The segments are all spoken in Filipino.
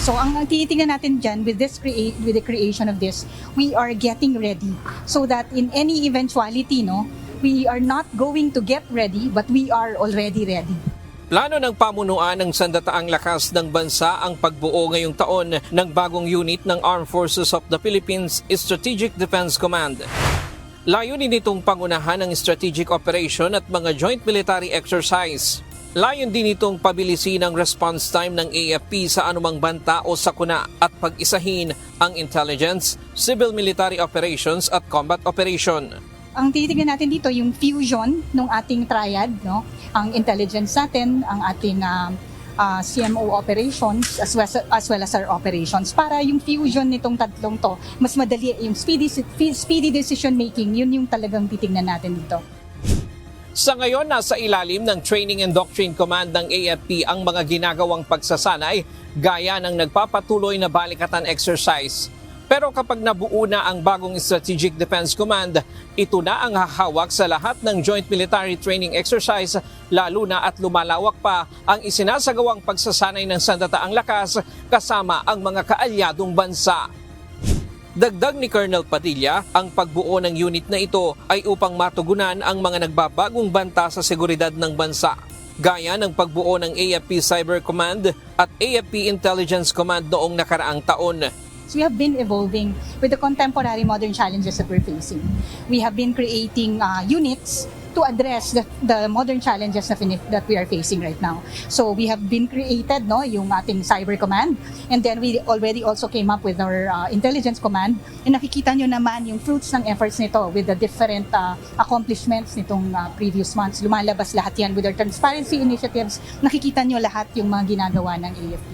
So ang tinitingnan natin dyan with the creation of this, we are getting ready so that in any eventuality, no, we are not going to get ready, but we are already ready. Plano ng pamunuan ng Sandataang Lakas ng Bansa ang pagbuo ngayong taon ng bagong unit ng Armed Forces of the Philippines Strategic Defense Command. Layunin nitong pangunahan ng strategic operation at mga joint military exercise. Layon din itong pabilisin ang response time ng AFP sa anumang banta o sakuna at pag-isahin ang intelligence, civil military operations at combat operation. Ang tinitingnan natin dito yung fusion ng ating triad, no? Ang intelligence natin, ang ating CMO operations as well as our operations. Para yung fusion nitong tatlong to, mas madali yung speedy decision making, yun yung talagang titingnan natin dito. Sa ngayon, nasa ilalim ng Training and Doctrine Command ng AFP ang mga ginagawang pagsasanay gaya ng nagpapatuloy na balikatan exercise. Pero kapag nabuo na ang bagong Strategic Defense Command, ito na ang hahawak sa lahat ng Joint Military Training Exercise, lalo na at lumalawak pa ang isinasagawang pagsasanay ng Sandataang Lakas kasama ang mga kaalyadong bansa. Dagdag ni Colonel Padilla, ang pagbuo ng unit na ito ay upang matugunan ang mga nagbabagong banta sa seguridad ng bansa, gaya ng pagbuo ng AFP Cyber Command at AFP Intelligence Command noong nakaraang taon. So we have been evolving with the contemporary modern challenges that we're facing. We have been creating units to address the modern challenges that we are facing right now. So we have been created, no, yung ating Cyber Command, and then we already also came up with our Intelligence Command. And nakikita nyo naman yung fruits ng efforts nito with the different accomplishments nitong previous months. Lumalabas lahat yan with our transparency initiatives. Nakikita nyo lahat yung mga ginagawa ng AFP.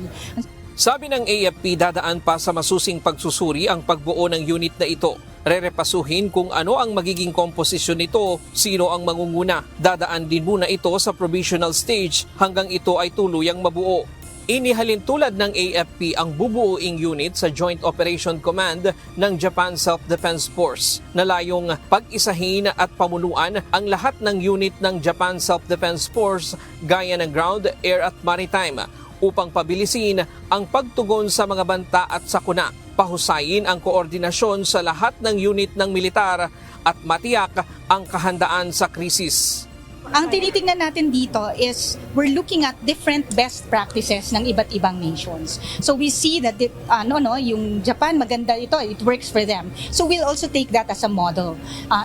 Sabi ng AFP, dadaan pa sa masusing pagsusuri ang pagbuo ng unit na ito. Rerepasuhin kung ano ang magiging komposisyon nito, sino ang mangunguna. Dadaan din muna ito sa provisional stage hanggang ito ay tuluyang mabuo. Inihalin tulad ng AFP ang bubuuing unit sa Joint Operation Command ng Japan Self-Defense Force na layong pag-isahin at pamunuan ang lahat ng unit ng Japan Self-Defense Force gaya ng ground, air at maritime upang pabilisin ang pagtugon sa mga banta at sakuna, pahusayin ang koordinasyon sa lahat ng unit ng militar at matiyak ang kahandaan sa krisis. Ang tinitingnan natin dito is we're looking at different best practices ng iba't ibang nations. So we see that yung Japan, maganda ito, it works for them. So we'll also take that as a model.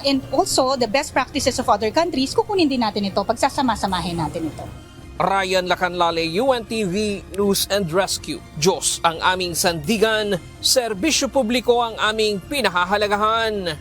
And also, the best practices of other countries, kukunin din natin ito, pagsasama-samahin natin ito. Ryan Lacanlale, UNTV News and Rescue. Diyos ang aming sandigan, serbisyo publiko ang aming pinahahalagahan.